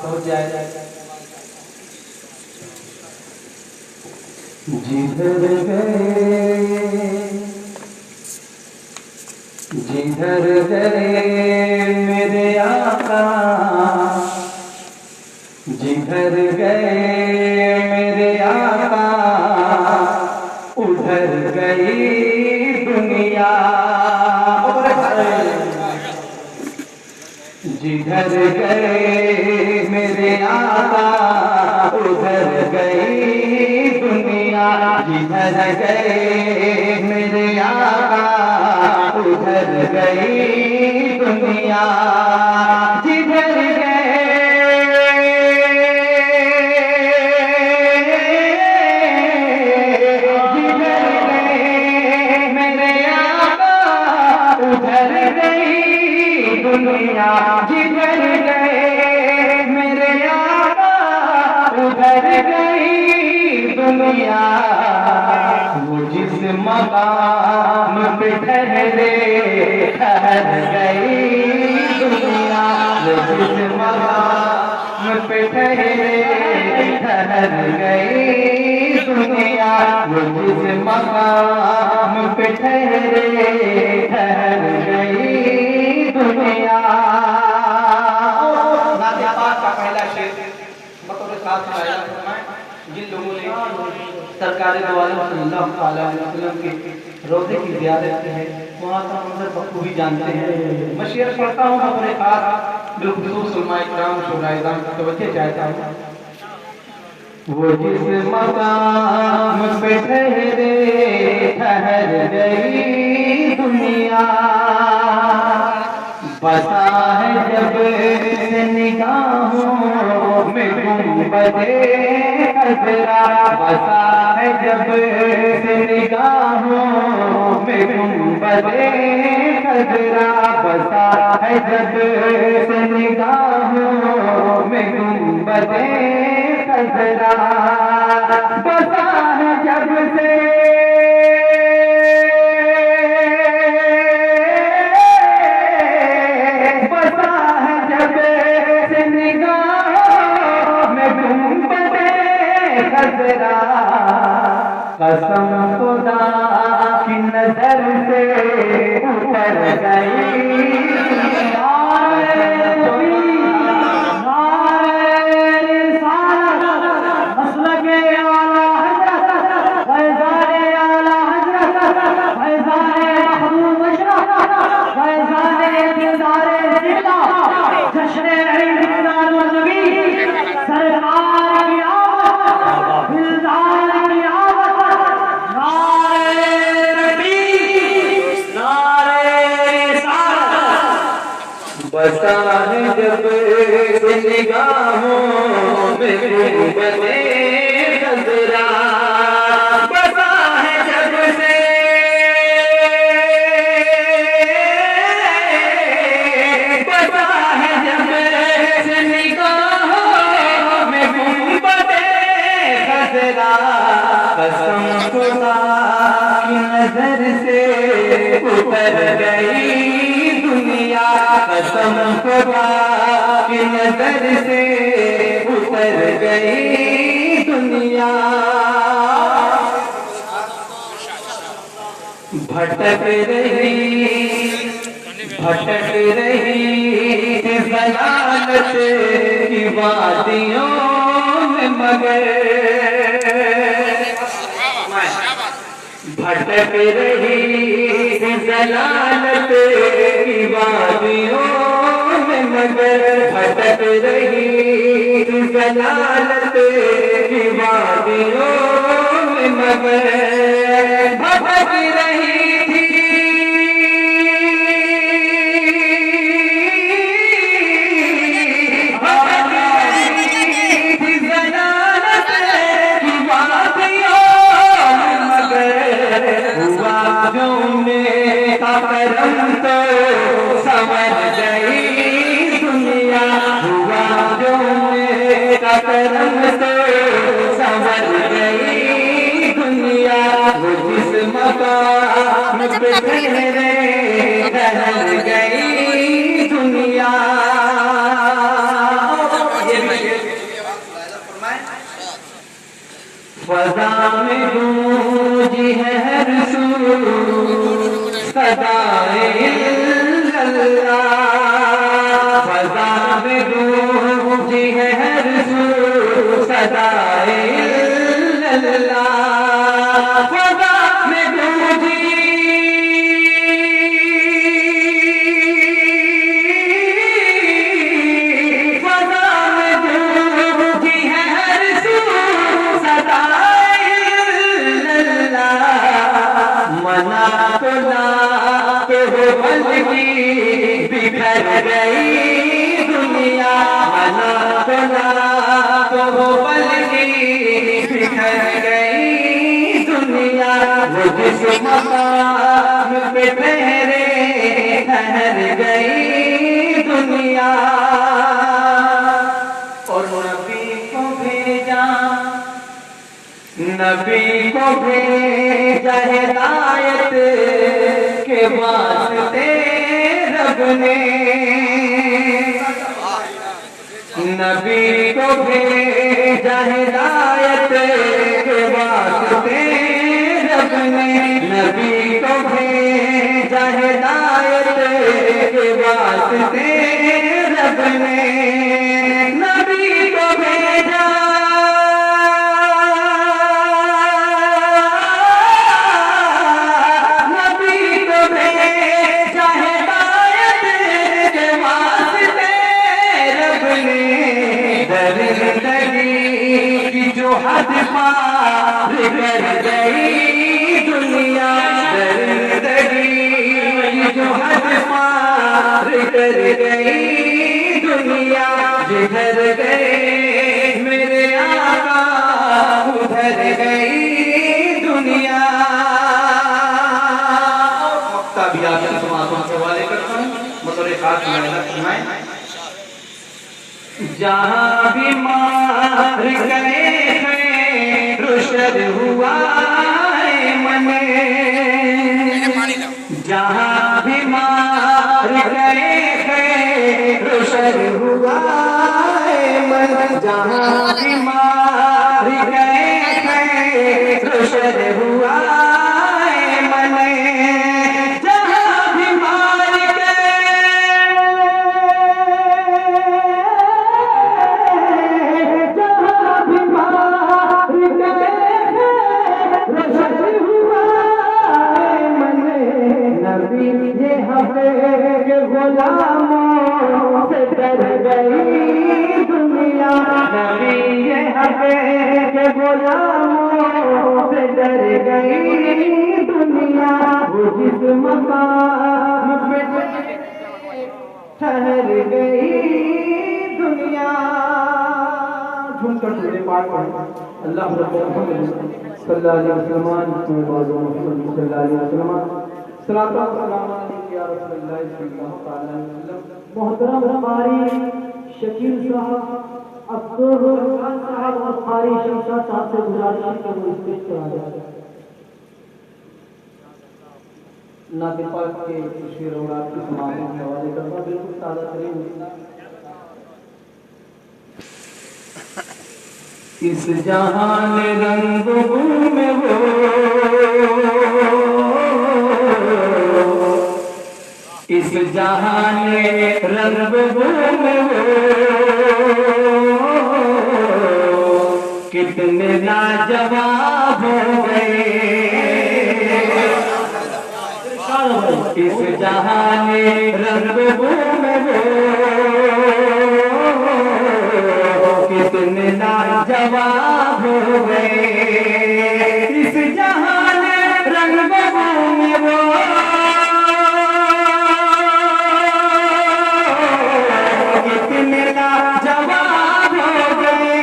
हो जाए। जिधर गए मेरे आका, जिधर गए मेरे आका, उधर गई दुनिया। जिधर गए मेरे आका, उधर गई दुनिया। जिधर गए मेरे आका, उधर गई दुनिया। जिधर गए मेरे आका, उधर गई दुनिया। जिधर गए मेरे आका, उधर गई दुनिया। वो जिस मकाम पे ठहरे ठहर गई दुनिया। वो जिस मकाम पे ठहरे ठहर गई दुनिया। वो जिस मकाम पे ठहरे ठहर गई दुनिया। नाते पाक का पहला शेर बतौर खास आया जिन लोगों ने सरकार दो आलम सल्लल्लाहु अलैहि वसल्लम के रोज़े की ज़ियारत की है, वहाँ का मंजर बखूबी जानते हैं। मैं शेर पढ़ता हूँ अपने खास बिलखुसूस उलमाए किराम शुहदाए इज़ाम की तवज्जो चाहता हूँ। वो जिस मकाम पे ठहरे ठहर गई दुनिया। बसा है जब से निगाहों में गुंबदे खजरा। बसा है जब से निगाहों में गुंबदे खजरा। बसा है जब से निगाहों में गुंबदे खजरा। बसा है जब से कसम खुदा की नजर से उतर गई। बसा है जब निगाहों में गुंबदे खजरा। बसा है जब से बसा है जब से निगाहों में गुंबदे खजरा। कसम खुदा की नजर से उतर गई दुनिया। कसम खुदा की नजर से उतर गई दुनिया। भटक रही ज़लालत की वादियों में मगर। भटक रही ज़लालत की वादियों में मगर। भटक रही ज़लालत की वादियों में मगर। भटक रही थी ज़लालत की वादियों में मगर। हुआ जो मेरा करम तो समझ गई दुनिया। हुआ जो मेरा करम तो समझ गई दुनिया। वो जिस मकाम पे ठहरे ठहर गई दुनिया। ये फजा में गूंजी है हर सू सदाए इल्लल्लाह, फजा में गूंजी है हर सू सदाए इल्लल्लाह, फजा में गूंजी मना तो ना के हो बंदगी बिखर गई दुनिया, मना तो ना के हो बंदगी बिखर गई दुनिया, वो जिस मकाम पे ठहरे ठहर गई दुनिया। और नबी को भेजा, नबी को भेजा हिदायत के वास्ते रब ने, नबी को भेजा हिदायत के वास्ते रब ने, नबी को भेजा हिदायत के वास्ते रब ने, नबी को भेजा जो हद पार कर गई दुनिया, दरिंदगी जो हद पार कर गई दुनिया, जिधर गए मेरे आका उधर गई दुनिया। वक्ता भी आप समातों के हवाले करता हूँ, मतलब एक हाथ सुनाए। जहाँ भी मार गए हैं रुशद हुआ है मन, जहाँ भी मार गए हैं रुशद हुआ है मन, जहाँ भी मार गए हैं रुशद हुआ है मन, जहाँ भी मार गुलामों से डर गई दुनिया, नबी ये हक़ के गुलामों से डर गई दुनिया, वो जिस मकाम पे ठहर गई दुनिया। झुमकर पूरे पाठ पढ़ें। अल्लाह सल्लल्लाहु अलैहि वसल्लम सलातो सलाम अलैहि या रसूलल्लाह सल्लल्लाहु अलैहि वसल्लम। मोहतरम हमारी शकील साहब, अब्दुल रहमान साहब और कारी शमशा साहब से गुजारिश है कि वो स्पीच करा दें। नाते पाक के शेर और आपकी समाअत के हवाले करता बिल्कुल ताज़ा तरीन। इस जहान रंग में वो इस जहान रंग में वो कितने लाजवाब हो गए, इस जहान रंग में वो कितने लाजवाब हो गए, इस जहान रंग में वो कितने लाजवाब हो गए,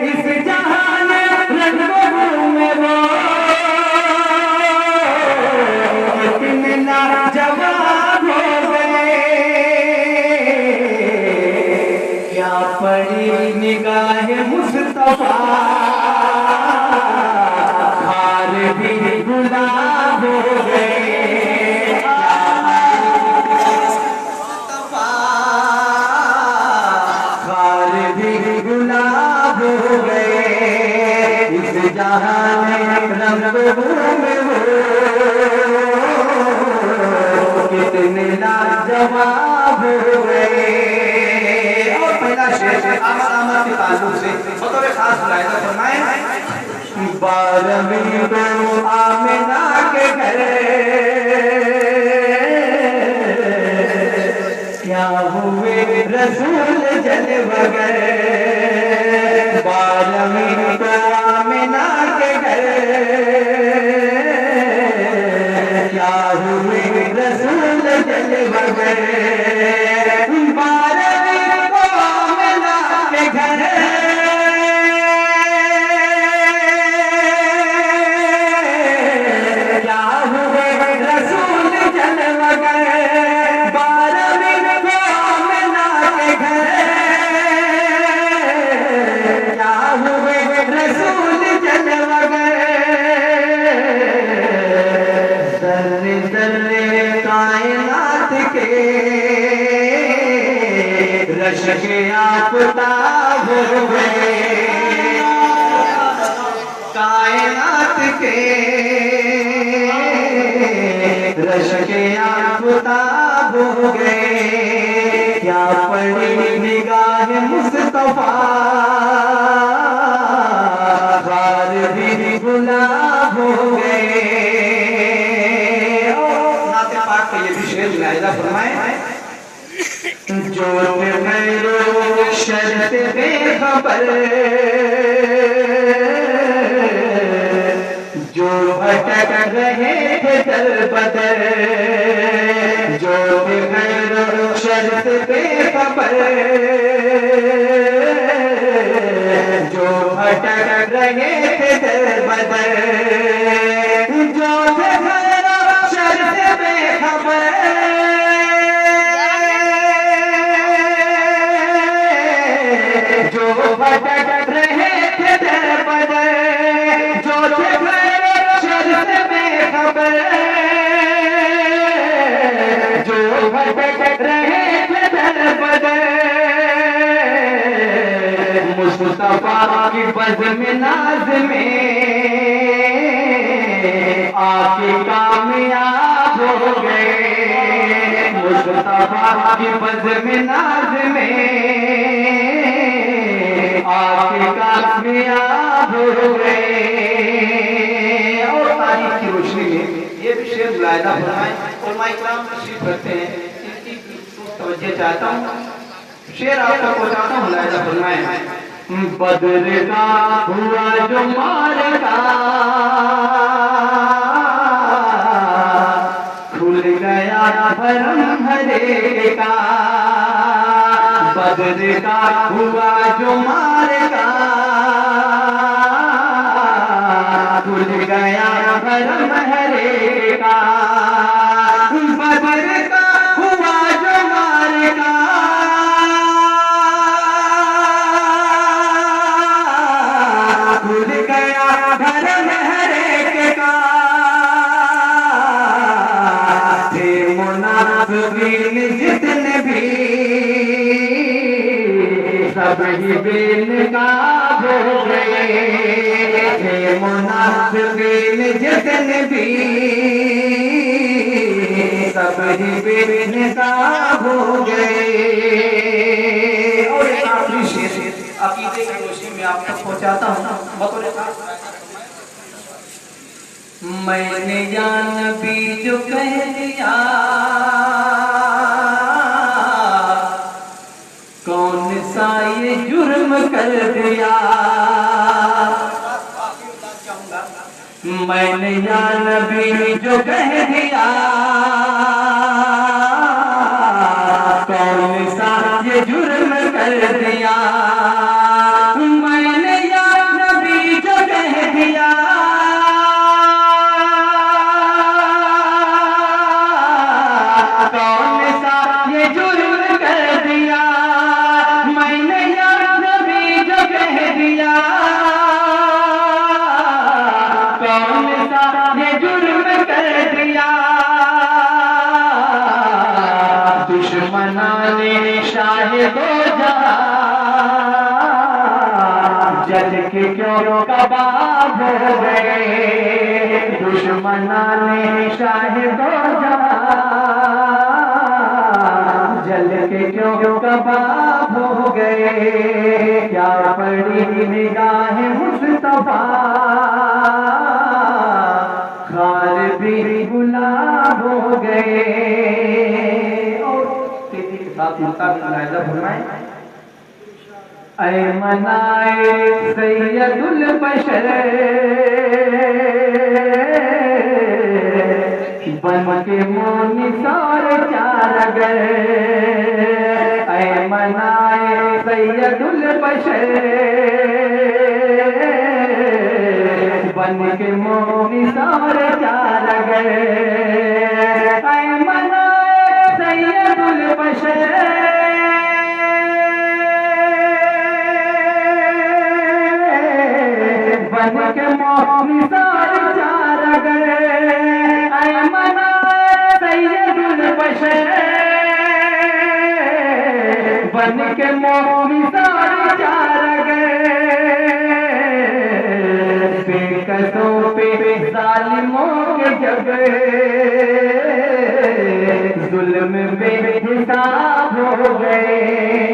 इस जहान रंग में वो कितने लाजवाब हो गए। क्या पड़ी निगाह मुस्तफा हार भी गुलाब हो गए, हार भी गुलाब हो गए, इस जहान रंग में हो कितने लाजवाब हुए। और पहला शेर आमद आमद के ताल्लुक से बतौर खास मुलाहिजा फरमाएं। 12वीं को आमिना के घर क्या हुए रसूल जलवा गए। 12वीं को आमिना के घर क्या हुए रसूल जलवा गए। 12वीं को आमिना के घर क्या हुए रसूल जलवा गए। 12वीं को आमिना के घर क्या हुए रसूल जलवा गए। ज़र्रे ज़र्रे कायनात के रश के आफ़ताब हुए। कायनात के रश के आफ़ताब हो गए। क्या पड़ी निगाह मुस्तफा बार भी गुलाब हो गए। नाते पाक का ये भी शेर मुलाहिजा फरमाएं। जो खैरो शर्त बेखबर जो भटक रहे थे दर बदर। जो खैरो शर्त बेखबर जो भटक रहे थे दर बदर। जो खैरो शर्त बेखबर जो भटक रहे थे दर बदर। जो शर्त बेखबर जो भटक रहे थे दर बदर। मुस्तफा की बज़्म नाज़ में आके कामयाब हो गए। मुस्तफा की बज़्म नाज़ में आके कामयाब हो गए। और तारीख की रोशनी में ये भी शेर मुलाहिजा फरमाएं। उलमा इकराम तशरीफ रखते हैं, इनकी तवज्जो चाहता हूँ। शेर आपको पहुंचाता हूँ, मुलाहिजा फरमाएं। बदर का हुआ जो मारका खुल गया भरम हरे का। बदर का हुआ जो मारका खुल गया भरम हरे का। बदर का हुआ जो मारका खुल गया भरम हरे का। थे मुनाफिकीन जितने भी सब ही बेनकाब हो गए। थे मुनाफिकीन जितने भी सब ही बेनकाब हो गए। और एक आखिरी शेर अकीदे की रोशनी में आप तक पहुंचाता हूँ बतौर मैंने या नबी जो कह दिया कौन सा ये जुर्म कर दिया। मैंने या नबी जो कह दिया कौन सा ये जुर्म कर दिया। मैंने या नबी जो कह दिया कौन सा ये जुर्म कर दिया। मैंने या नबी जो कह दिया कौन सा ये जुर्म कर दिया। दुश्मनाने शाहिद हो जा जल के क्यों कबाब हो गए, दुश्मना ने शाहिद जल के क्यों कबाब हो गए। क्या पड़ी निगाह मुस्तफा, खार भी गुलाब हो गए। और तेजी के साथ मुल्तान मुलाहिजा फरमाएं। ऐ मनाए सैयदुल बशर, बन के मोनिसार चार गए। ऐ मनाए सैयदुल बशर, बन के मोनिसार चार गए। ऐ मनाए सैयदुल बशर, बन के मोनिसार चार गए। ऐ मनाए सैयदुल बशर, बन के मोनिसार चार गए। बेकसों पे जालिमों के जब जुल्म बेहिसाब हो गए।